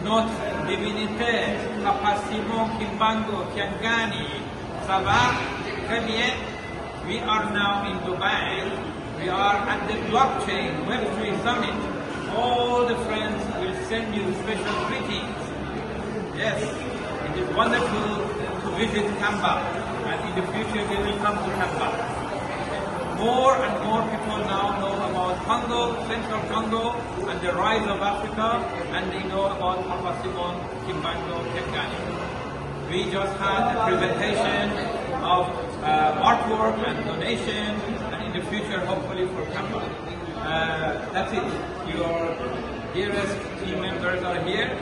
notre divinité, Kapasimo, Kimbango, Kiangani, ça va très bien. We are now in Dubai. We are at the blockchain Web3 Summit. All the friends will send you special greetings. Yes, it is wonderful to visit Kamba, and in the future they will come to Kamba. More and more people now know about Congo, Central Congo, and the rise of Africa, and they know about Papa Simon, Kimbango, Kekani. We just had a presentation of artwork and donation, and in the future, hopefully for Kamba. That's it. Your dearest team members are here.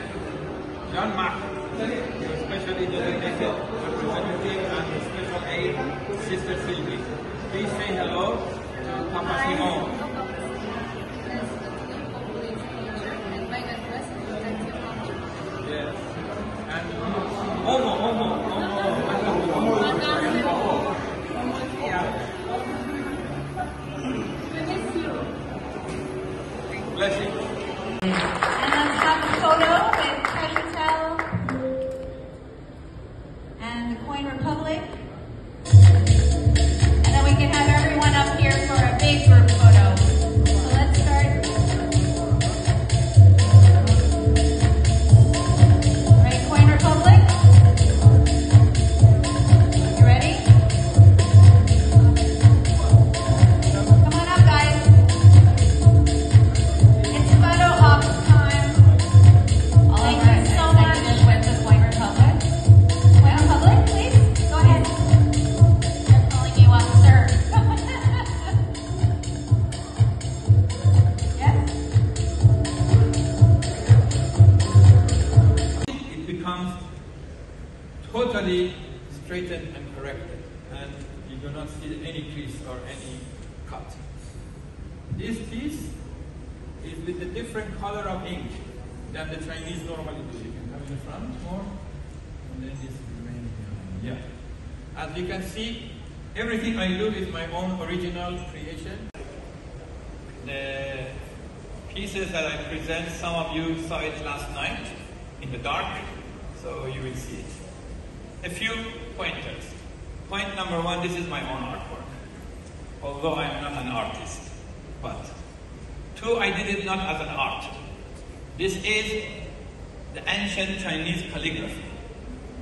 John Mark, your specially designated representative and special aid, Sister Sylvie. Please say hello to Papa Simon. Yes. And Omo. Bless you. And let's have a photo with Quelle and the Coin Republic. And then we can have everyone up here for a big group photo. So let's start. All right, Coin Republic. You ready? Come on up, guys. It's photo op time. Thank you so much. With the Coin Republic. Coin Republic, please. Go ahead. They're calling you up, sir. Yes? It becomes totally straightened and corrected, and you do not see any crease or any cut. This piece is with a different color of ink than the Chinese normally do. You can have in the front more, and then this is remaining behind. Yeah. As you can see, everything I do is my own original creation. The pieces that I present, some of you saw it last night in the dark, so you will see it. A few pointers. Point number one, this is my own artwork, although I am not an artist. But two, I did it not as an art. This is the ancient Chinese calligraphy.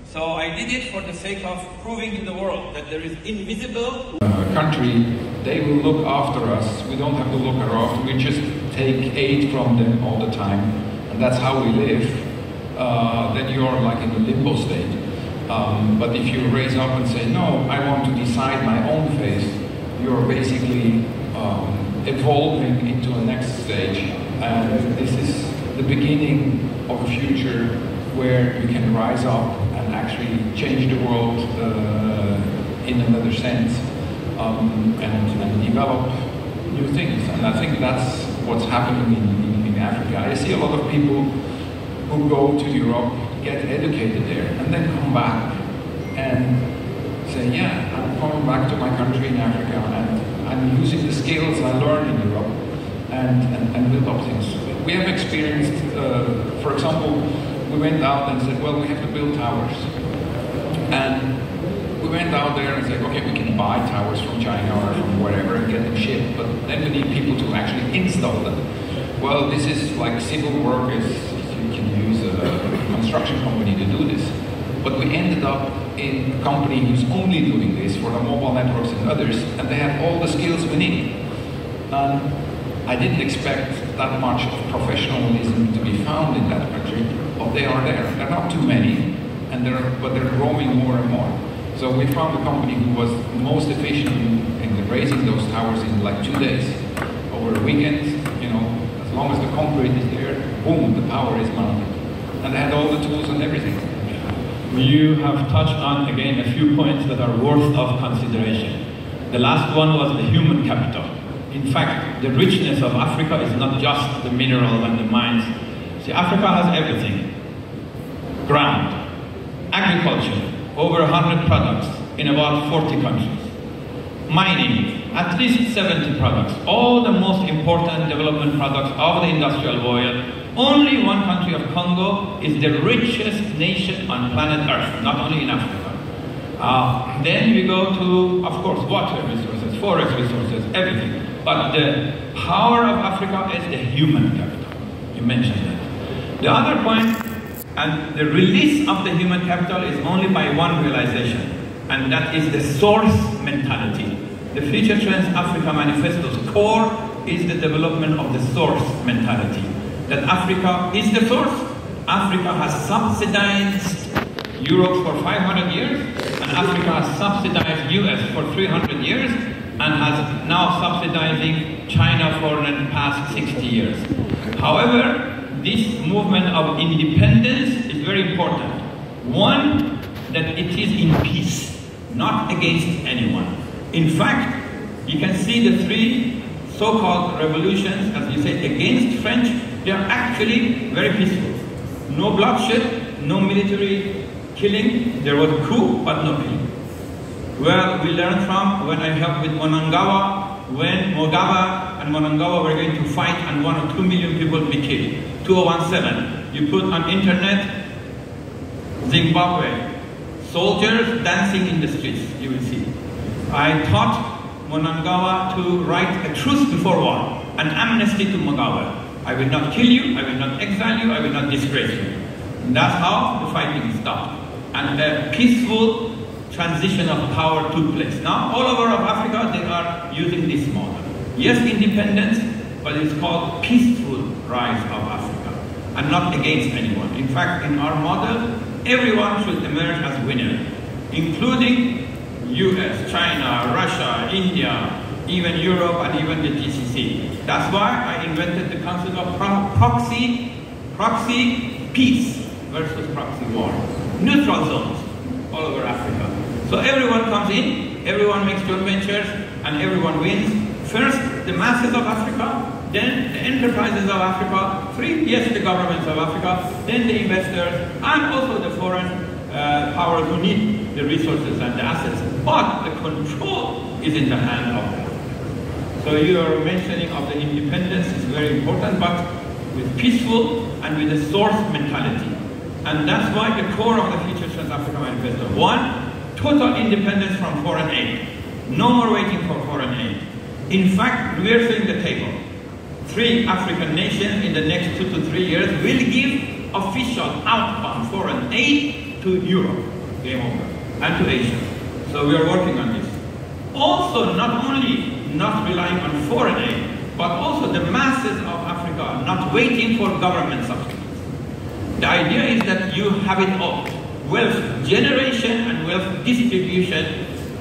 So I did it for the sake of proving to the world that there is invisible country. They will look after us. We don't have to look after. We just take aid from them all the time, and that's how we live. Then you're like in a limbo state. But if you raise up and say, no, I want to decide my own fate, you're basically evolving into a next stage. And this is the beginning of a future where you can rise up and actually change the world in another sense, and develop new things. And I think that's what's happening in Africa. I see a lot of people who go to Europe, get educated there, and then come back and say, yeah, I'm coming back to my country in Africa, and I'm using the skills I learned in Europe and build up things. We have experienced, for example, we went out and said, well, we have to build towers. And we went out there and said, okay, we can buy towers from China or from wherever and get them shipped, but then we need people to actually install them. Well, this is like civil workers. You can use a construction company to do this. But we ended up in a company who's only doing this for the mobile networks and others, and they have all the skills we need. I didn't expect that much of professionalism to be found in that country, but they are there. They're not too many, but they're growing more and more. So we found a company who was most efficient in raising those towers in like 2 days. Over a weekend, you know, as long as the concrete is there, boom, the power is mounted. And they had all the tools and everything. You have touched on, again, a few points that are worth of consideration. The last one was the human capital. In fact, the richness of Africa is not just the mineral and the mines. See, Africa has everything. Ground, agriculture, over 100 products in about 40 countries. Mining, at least 70 products. All the most important development products of the industrial world Only one country of Congo is the richest nation on planet Earth, not only in Africa. Then we go to, of course, water resources, forest resources, everything. But the power of Africa is the human capital. You mentioned that. The other point, and the release of the human capital is only by one realization, and that is the source mentality. The Future Trends Africa Manifesto's core is the development of the source mentality. That Africa is the source. Africa has subsidized Europe for 500 years, and Africa has subsidized US for 300 years, and has now subsidizing China for the past 60 years. However, this movement of independence is very important. One, that it is in peace, not against anyone. In fact, you can see the three so-called revolutions, as you say, against French, they are actually very peaceful. No bloodshed, no military killing. There was a coup, but no killing. Well, we learned from when I helped with Monangawa, when Mugabe and Monangawa were going to fight and 1 or 2 million people be killed. 2017, you put on internet, Zimbabwe, soldiers dancing in the streets, you will see. I taught Monangawa to write a truce before war, an amnesty to Mugabe. I will not kill you, I will not exile you, I will not disgrace you. And that's how the fighting stopped. And a peaceful transition of power took place. Now, all over of Africa, they are using this model. Yes, independence, but it's called peaceful rise of Africa, and not against anyone. In fact, in our model, everyone should emerge as winner, including US, China, Russia, India, even Europe, and even the GCC. That's why I invented the concept of proxy peace versus proxy war. Neutral zones all over Africa. So everyone comes in, everyone makes joint ventures, and everyone wins. First, the masses of Africa, then the enterprises of Africa, the governments of Africa, then the investors, and also the foreign powers who need the resources and the assets. But the control is in the hand of them. So your mentioning of the independence is very important, but with peaceful and with a source mentality. And that's why the core of the Future Trends Africa Manifesto. One, total independence from foreign aid. No more waiting for foreign aid. In fact, we are setting the table. 3 African nations in the next 2 to 3 years will give official outbound foreign aid to Europe, game over, and to Asia. So we are working on this. Also, not only not relying on foreign aid, but also the masses of Africa not waiting for government subsidies. The idea is that you have it all. Wealth generation and wealth distribution,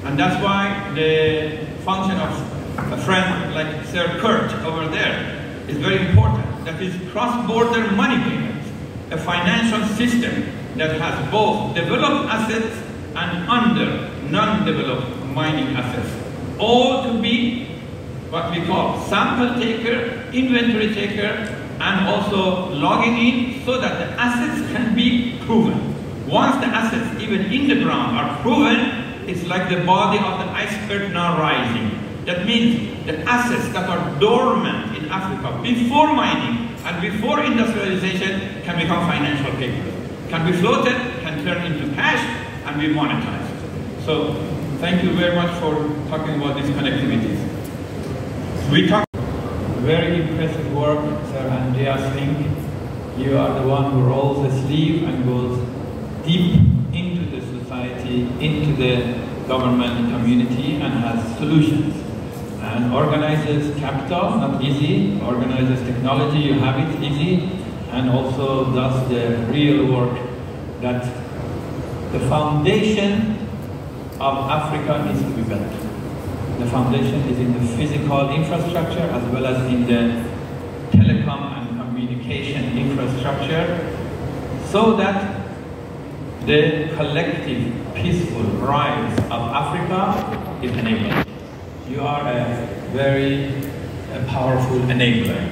and that's why the function of a friend like Sir Kurt over there is very important. That is cross-border money payments, a financial system that has both developed assets and non-developed mining assets. All to be what we call sample taker, inventory taker, and also logging in so that the assets can be proven. Once the assets, even in the ground, are proven, it's like the body of the iceberg now rising. That means the assets that are dormant in Africa before mining and before industrialization can become financial papers, can be floated, can turn into cash, and be monetized. So thank you very much for talking about these connectivities. We talked very impressive work, Sir Andreas Fink. You are the one who rolls the sleeve and goes deep into the society, into the government community, and has solutions. And organizes capital, not easy, organizes technology, you have it, easy, and also does the real work that the foundation of Africa needs to be built. The foundation is in the physical infrastructure as well as in the telecom and communication infrastructure, so that the collective peaceful rise of Africa is enabled. You are a very powerful enabler.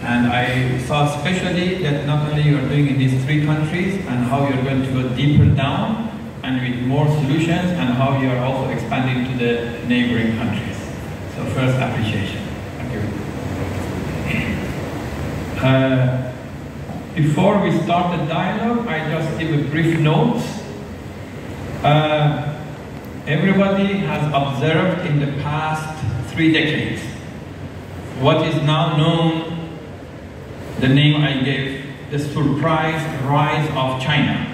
And I saw especially that not only you are doing in these 3 countries and how you're going to go deeper down and with more solutions, and how you are also expanding to the neighboring countries. So first, appreciation. Thank you. Before we start the dialogue, I just give a brief note. Everybody has observed in the past 3 decades what is now known, the name I gave, the surprise rise of China.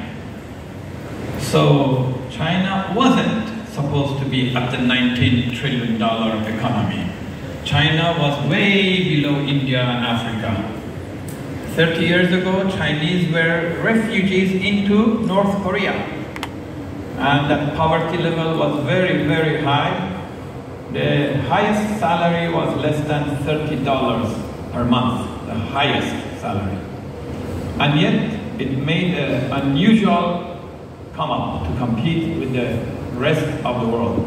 So China wasn't supposed to be at the $19 trillion economy. China was way below India and Africa. 30 years ago, Chinese were refugees into North Korea. And that poverty level was very, very high. The highest salary was less than $30 per month, the highest salary. And yet, it made an unusual come up to compete with the rest of the world.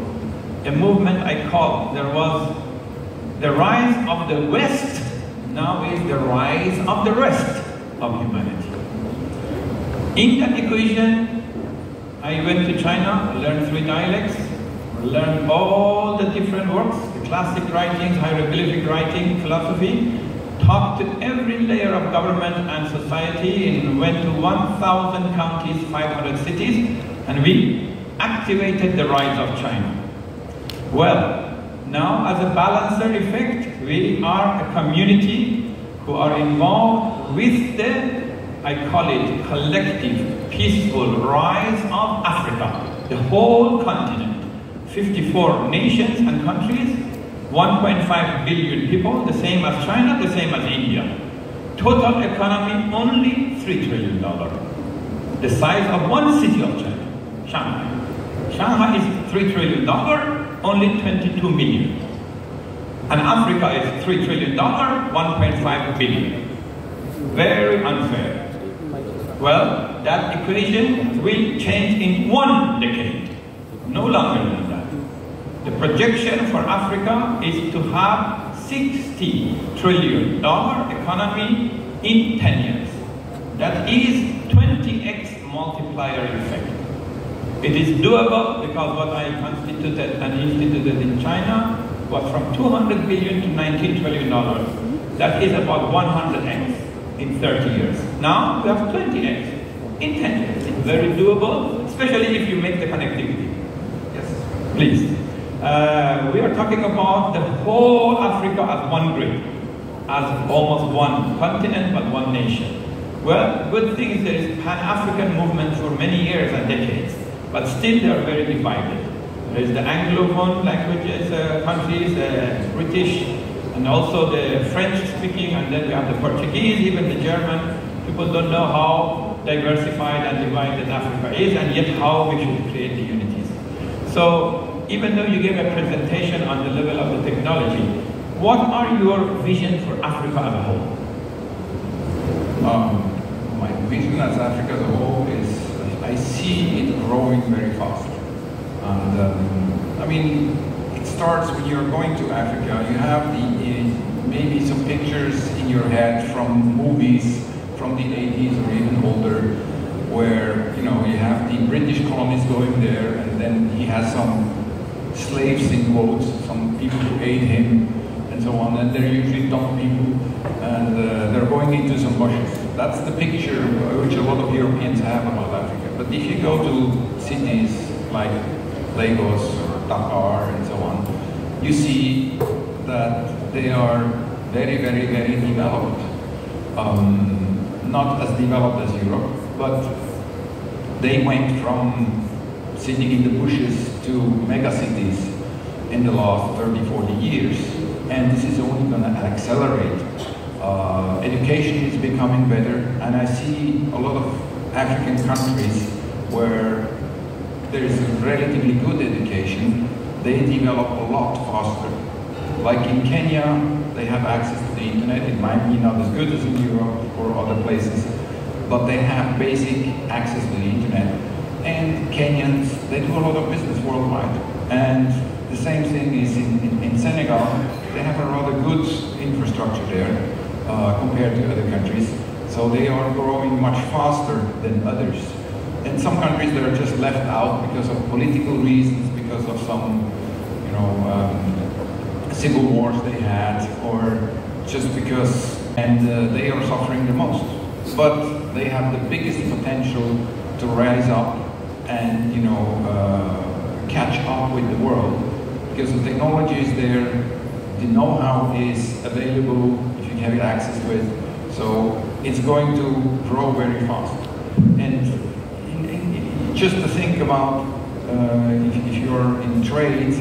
A movement I call, there was the rise of the West, now is the rise of the rest of humanity. In that equation, I went to China, learned 3 dialects, learned all the different works, the classic writings, hieroglyphic writing, philosophy, talked to every layer of government and society, and went to 1,000 counties, 500 cities, and we activated the rise of China. Well, now as a balancer effect, we are a community who are involved with the, I call it, collective, peaceful rise of Africa, the whole continent. 54 nations and countries, 1.5 billion people, the same as China, the same as India. Total economy only $3 trillion. The size of one city of China, Shanghai. Shanghai is $3 trillion, only 22 million. And Africa is $3 trillion, 1.5 billion. Very unfair. Well, that equation will change in 1 decade, no longer than that. The projection for Africa is to have $60 trillion economy in 10 years. That is 20x multiplier effect. It is doable because what I constituted and instituted in China was from 200 billion to $19 trillion. That is about 100x in 30 years. Now we have 20x in 10 years. It's very doable, especially if you make the connectivity. Yes, please. We are talking about the whole Africa as one grid, as almost one continent but one nation. Well, good thing is there is Pan-African movement for many years and decades, but still they are very divided. There is the Anglophone languages, countries, British, and also the French-speaking, and then we have the Portuguese, even the German. People don't know how diversified and divided Africa is, and yet how we should create the unities. So, even though you gave a presentation on the level of the technology, what are your vision for Africa as a whole? My vision as Africa as a whole is, I see it growing very fast. And I mean, it starts when you're going to Africa, you have maybe some pictures in your head from movies from the 80s or even older, where you have the British colonists going there, and then he has some slaves in quotes, some people who aid him, and so on, and they're usually tough people, and they're going into some bushes. That's the picture which a lot of Europeans have about Africa. But if you go to cities like Lagos or Dakar and so on, you see that they are very, very, very developed. Not as developed as Europe, but they went from sitting in the bushes to megacities in the last 30, 40 years. And this is only going to accelerate. Education is becoming better, and I see a lot of African countries where there is relatively good education, they develop a lot faster. Like in Kenya, they have access to the internet. It might be not as good as in Europe or other places, but they have basic access to the internet. And Kenyans, they do a lot of business worldwide. And the same thing is in Senegal. They have a rather good infrastructure there compared to other countries. So they are growing much faster than others. And some countries that are just left out because of political reasons, because of some, civil wars they had, or just because, and they are suffering the most. but they have the biggest potential to rise up and, you know, catch up with the world, because the technology is there, the know-how is available if you have access to it, so it's going to grow very fast. And just to think about, if you're in trade,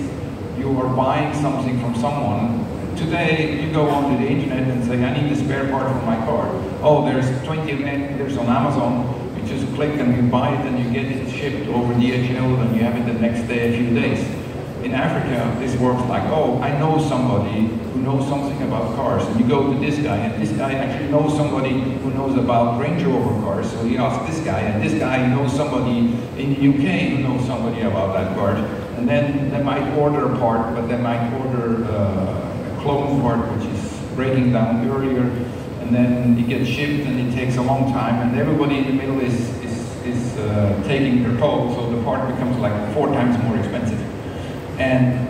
you are buying something from someone. Today, you go onto the internet and say, I need a spare part for my car. Oh, there's 20 of them, there's on Amazon. You just click and you buy it and you get it shipped over DHL and you have it the next day, a few days. In Africa, this works like, oh, I know somebody who knows something about cars. And you go to this guy, and this guy actually knows somebody who knows about Range Rover cars. So he asks this guy, and this guy knows somebody in the UK who knows somebody about that car. And then they might order a part, but they might order a clone part, which is breaking down earlier. And then it gets shipped, and it takes a long time. And everybody in the middle is taking their toll, so the part becomes like 4 times more expensive. And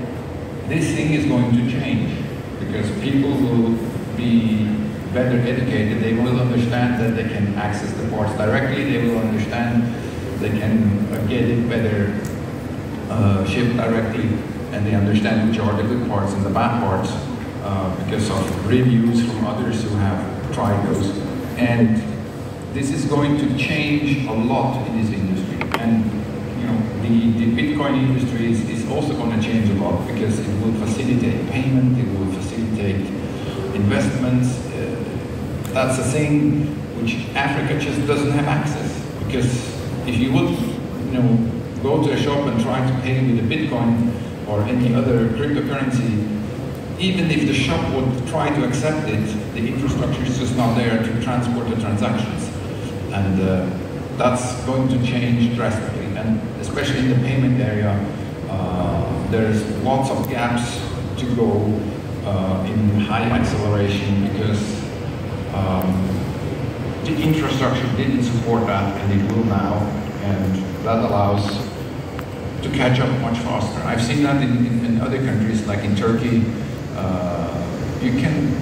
this thing is going to change, because people will be better educated, they will understand that they can access the parts directly, they will understand they can get it better shipped directly, and they understand which are the good parts and the bad parts because of reviews from others who have tried those. And this is going to change a lot in this industry. And you know, the Bitcoin industry is also going to change a lot, because it will facilitate payment, it will facilitate investments. That's a thing which Africa just doesn't have access. Because if you would, you know, go to a shop and try to pay with a Bitcoin or any other cryptocurrency, even if the shop would try to accept it, the infrastructure is just not there to transport the transactions. And that's going to change drastically. And especially in the payment area, there's lots of gaps to go in high acceleration, because the infrastructure didn't support that, and it will now, and that allows to catch up much faster. I've seen that in other countries, like in Turkey. You can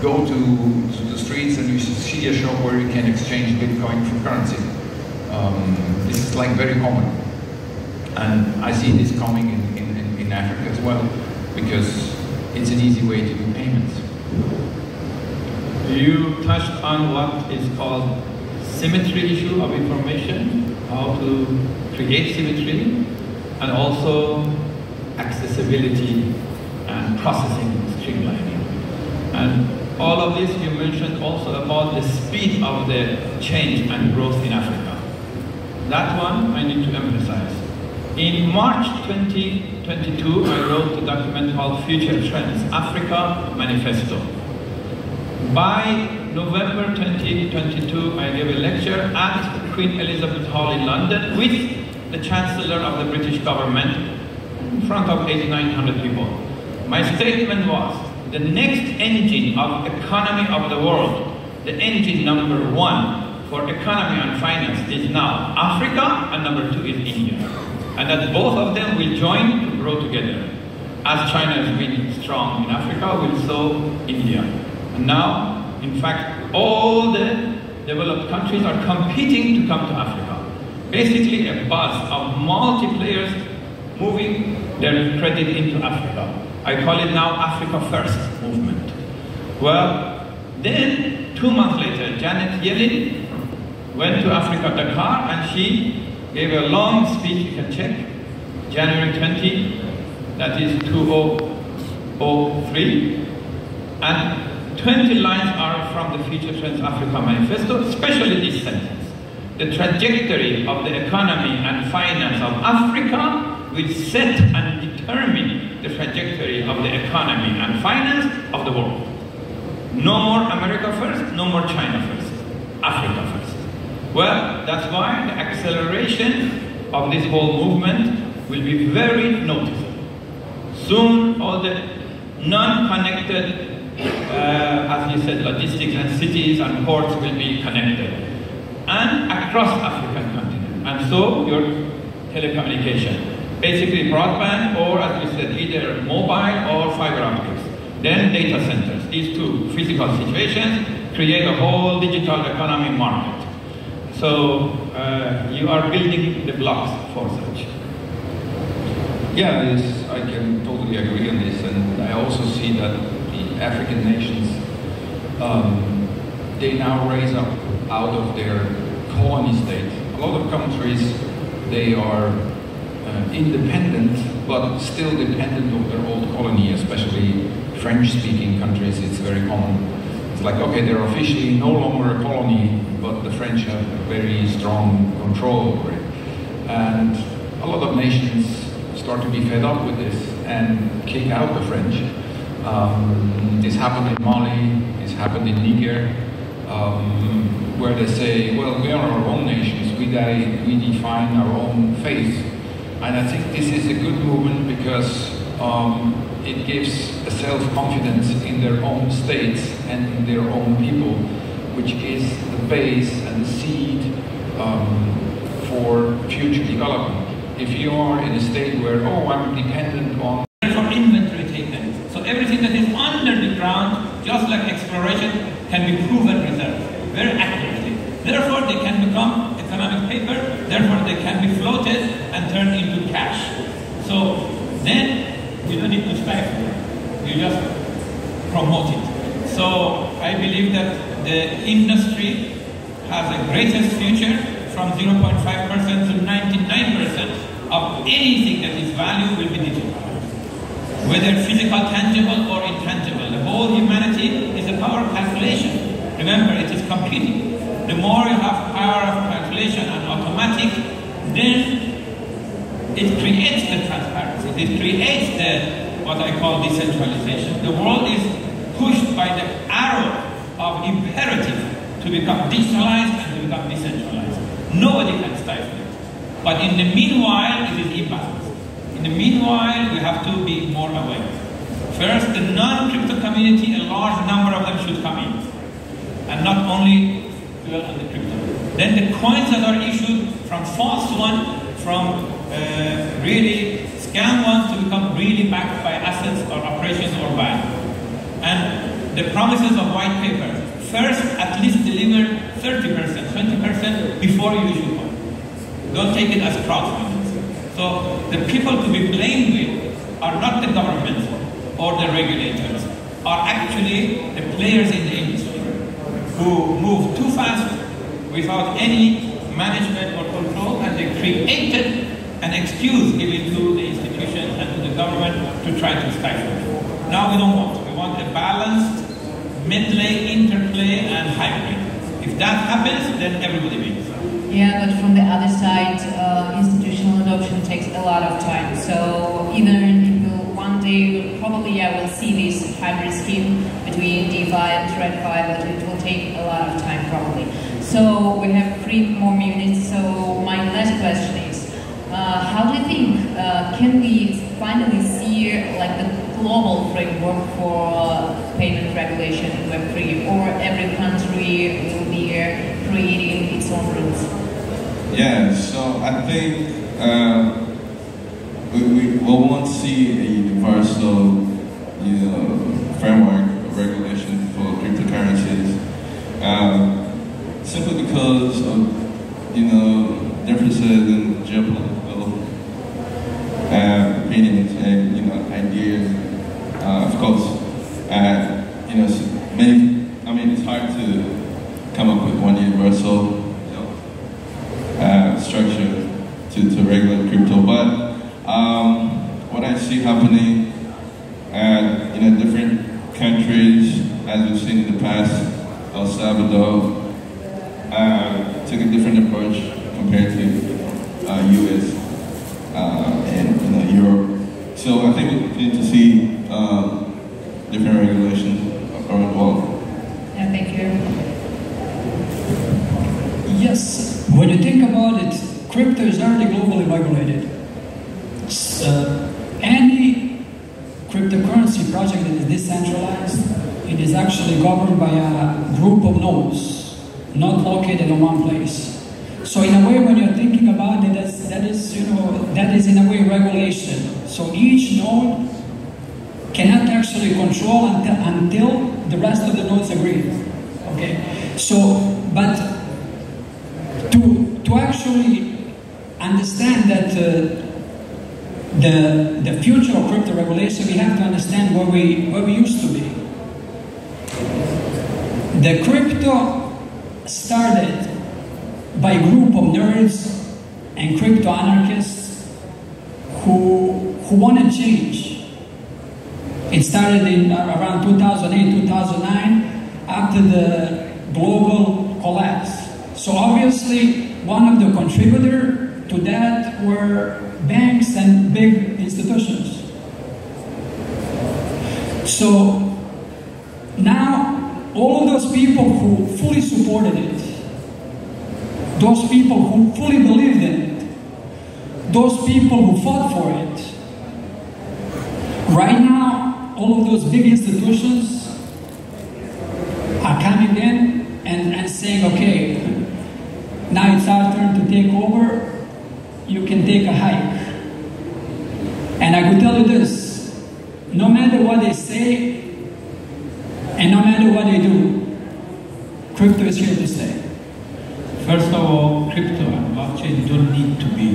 go to the streets and you see a shop where you can exchange Bitcoin for currency. This is like very common. And I see this coming in Africa as well, because it's an easy way to do payments. You touched on what is called symmetry issue of information, how to create symmetry, and also accessibility and processing streamlining. And all of this you mentioned also about the speed of the change and growth in Africa. That one I need to emphasize. In March 2022, I wrote a document called Future Trends, Africa Manifesto. By November 2022, I gave a lecture at Queen Elizabeth Hall in London with the Chancellor of the British government in front of 8,900 people. My statement was, the next engine of economy of the world, the engine number 1 for economy and finance is now Africa, and number 2 is India. And that both of them will join to grow together. As China has been strong in Africa, will so India. And now, in fact, all the developed countries are competing to come to Africa. Basically a buzz of multi-players moving their credit into Africa. I call it now Africa First movement. Well, then 2 months later, Janet Yellen went to Africa, Dakar, and she gave a long speech, you can check, January 20, that is 2003, and 20 lines are from the Future Trends Africa Manifesto, especially this sentence. The trajectory of the economy and finance of Africa will set and determine the trajectory of the economy and finance of the world. No more America first, no more China first, Africa first. Well, that's why the acceleration of this whole movement will be very noticeable. Soon, all the non-connected, as you said, logistics and cities and ports will be connected, and across African continent. And so, your telecommunication. Basically broadband, or as we said, either mobile or fiber optics. Then data centers. These two physical situations create a whole digital economy market. So you are building the blocks for such. Yeah, yes, I can totally agree on this, and I also see that the African nations, they now raise up out of their colony state. A lot of countries, they are independent, but still dependent of their old colony, especially French-speaking countries. It's very common. It's like, okay, they're officially no longer a colony, but the French have very strong control over it. And a lot of nations start to be fed up with this and kick out the French. This happened in Mali, this happened in Niger, where they say, well, we are our own nations, we define our own faith. And I think this is a good movement because it gives a self-confidence in their own states and in their own people, which is the base and the seed for future development. If you are in a state where, oh, I'm dependent on... Therefore, inventory taken. So everything that is under the ground, just like exploration, can be proven reserved very accurately. Therefore, they can become economic paper, therefore they can be floated and turned into cash. So then, you don't need to stifle it, you just promote it. So I believe that the industry has the greatest future. From 0.5% to 99% of anything that is value will be digital. Whether physical, tangible or intangible. The whole humanity is a power of calculation. Remember, it is computing. The more you have power of calculation and automatic, then it creates the transparency. It creates the, what I call decentralization. The world is pushed by the arrow of imperative to become digitalized and to become decentralized. Nobody can stifle it. But in the meanwhile, it is imbalanced. In the meanwhile, we have to be more aware. First, the non-crypto community, a large number of them should come in. And not only dwell on the crypto. Then the coins that are issued from false one, from really scam ones to become really backed by assets or operations or value. And the promises of white paper. First, at least deliver 30%, 20% before you issue one. Don't take it as crowdfunding. So the people to be blamed with are not the government or the regulators, are actually the players in the industry who move too fast without any management or control, and they created an excuse given to the institutions and to the government to try to stifle it. Now we don't want. We want a balanced medley, interplay, and hybrid. If that happens, then everybody wins. Yeah, but from the other side, institutional adoption takes a lot of time. So even if one day, probably I will see this hybrid scheme between DeFi and TradFi, but it will take a lot of time probably. So we have 3 more minutes. So my last question is, how do you think can we finally see like the global framework for payment regulation in Web3, or every country will be creating its own rules? Yeah, so I think we won't see a universal, framework of regulation for cryptocurrencies, simply because of differences in geopolitical opinions and ideas. Of course, it's hard to come up with one universal structure to regulate crypto, but what I see happening in different countries, as we've seen in the past, El Salvador took a different approach compared to US and Europe. So I think we continue to see different regulations around the world. Yeah, thank you. Yes, when you think about it, crypto is already globally regulated. Any cryptocurrency project that is decentralized, it is actually governed by a group of nodes, not located in one place. So in a way, when you're thinking about it, that is in a way regulation. So each node cannot actually control until the rest of the nodes agree. Okay, so but to actually understand that the future of crypto regulation, we have to understand where we used to be. The crypto started by a group of nerds and crypto anarchists who wanted change. It started in around 2008, 2009, after the global collapse. So obviously, one of the contributors to that were banks and big institutions. So now, all of those people who fully supported it, those people who fully believed in it, those people who fought for it, right now, all of those big institutions are coming in and saying, okay, now it's our turn to take over, you can take a hike. And I could tell you this, no matter what they say, and no matter what they do, crypto is here to stay. First of all, crypto and blockchain don't need to be,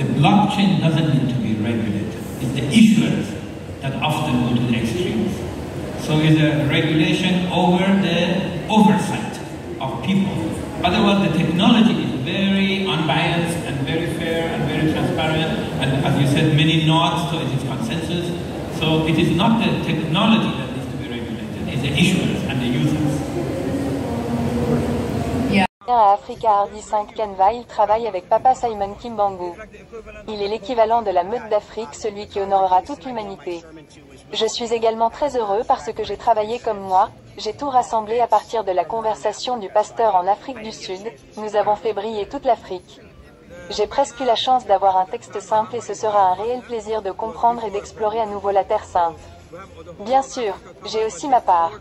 the blockchain doesn't need to be regulated. It's the issuers that often go to the extremes. So it's a regulation over the oversight of people. Otherwise, the technology is very unbiased and very fair and very transparent. And as you said, many nodes, so it is consensus. So it is not the technology that needs to be regulated, it's the issuers and the users. À Africa Hardy 5 Canva, il travaille avec Papa Simon Kimbangu. Il est l'équivalent de la meute d'Afrique, celui qui honorera toute l'humanité. Je suis également très heureux parce que j'ai travaillé comme moi, j'ai tout rassemblé à partir de la conversation du pasteur en Afrique du Sud, nous avons fait briller toute l'Afrique. J'ai presque eu la chance d'avoir un texte simple et ce sera un réel plaisir de comprendre et d'explorer à nouveau la Terre Sainte. Bien sûr, j'ai aussi ma part.